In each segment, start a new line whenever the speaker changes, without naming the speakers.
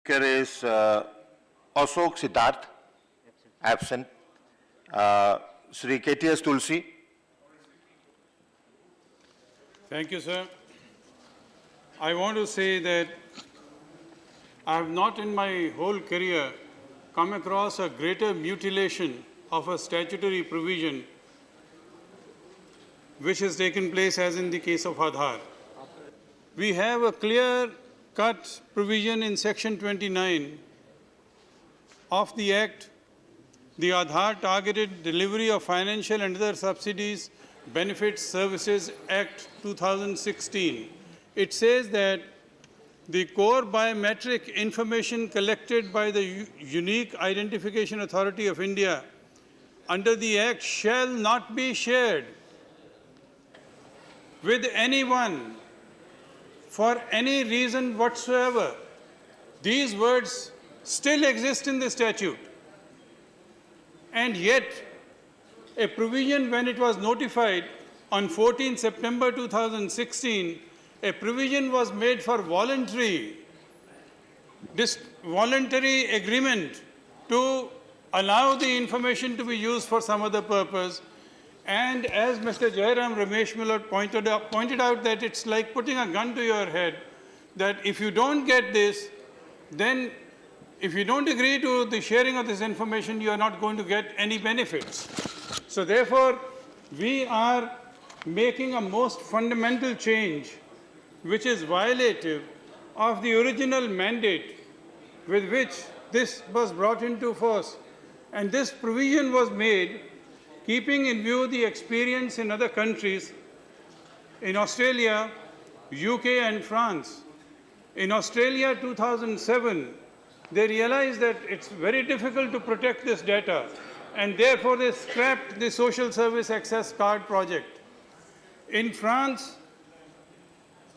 Speaker is Ashok Siddharth, absent. Sri KTS Tulsi.
Thank you, sir. I want to say that I have not in my whole career come across a greater mutilation of a statutory provision which has taken place as in the case of Aadhaar. We have a clear-cut provision in Section 29 of the Act, the Aadhaar Targeted Delivery of Financial and Other Subsidies, Benefits, Services Act 2016. It says that the core biometric information collected by the Unique Identification Authority of India under the Act shall not be shared with anyone for any reason whatsoever. These words still exist in the statute. And yet, a provision when it was notified on 14 September 2016, a provision was made for voluntary agreement to allow the information to be used for some other purpose. And as Mr. Jairam Ramesh Miller pointed out that it's like putting a gun to your head, that if you don't get this, then if you don't agree to the sharing of this information, you are not going to get any benefits. So therefore, we are making a most fundamental change which is violative of the original mandate with which this was brought into force. And this provision was made keeping in view the experience in other countries, in Australia, UK and France. In Australia, 2007, they realized that it's very difficult to protect this data, and therefore they scrapped the Social Service Access Card project. In France,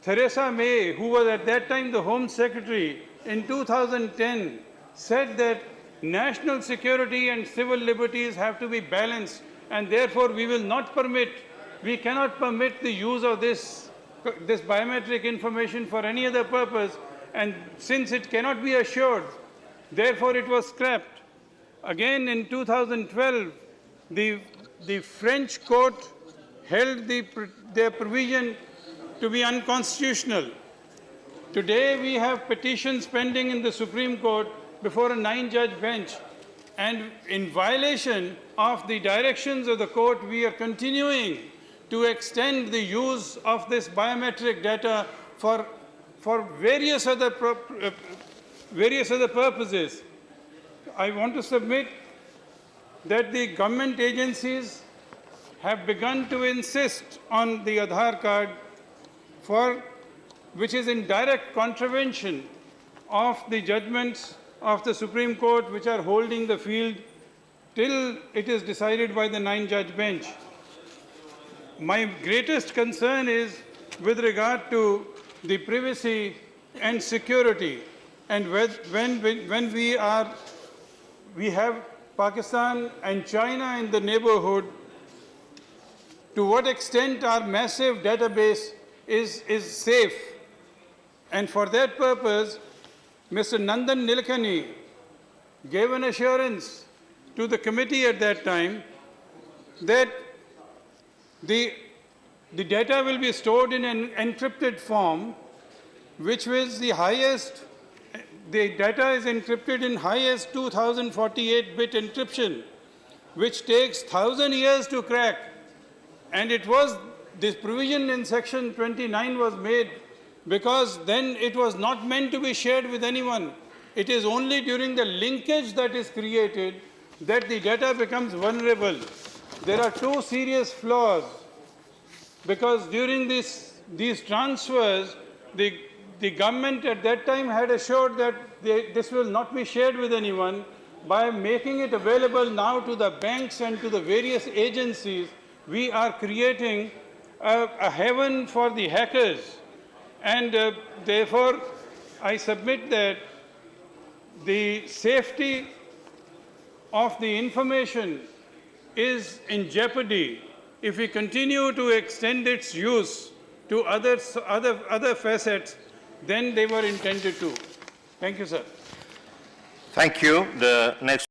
Theresa May, who was at that time the Home Secretary, in 2010 said that national security and civil liberties have to be balanced, and therefore we cannot permit the use of this biometric information for any other purpose, and since it cannot be assured, therefore it was scrapped. Again in 2012, the French court held their provision to be unconstitutional. Today we have petitions pending in the Supreme Court before a 9-judge bench, and in violation of the directions of the court, we are continuing to extend the use of this biometric data for various other purposes. I want to submit that the government agencies have begun to insist on the Aadhaar card, which is in direct contravention of the judgments of the Supreme Court, which are holding the field till it is decided by the 9-judge bench. My greatest concern is with regard to the privacy and security, and when we have Pakistan and China in the neighborhood, to what extent our massive database is safe. And for that purpose, Mr. Nandan Nilekani gave an assurance to the committee at that time that the data will be stored in an encrypted form, which was the highest. The data is encrypted in highest 2048-bit encryption, which takes 1,000 years to crack. And this provision in Section 29 was made because then it was not meant to be shared with anyone. It is only during the linkage that is created that the data becomes vulnerable. There are two serious flaws, because during these transfers, the government at that time had assured that this will not be shared with anyone. By making it available now to the banks and to the various agencies, we are creating a heaven for the hackers. And therefore, I submit that the safety of the information is in jeopardy if we continue to extend its use to other facets than they were intended to. Thank you, sir.
Thank you. The next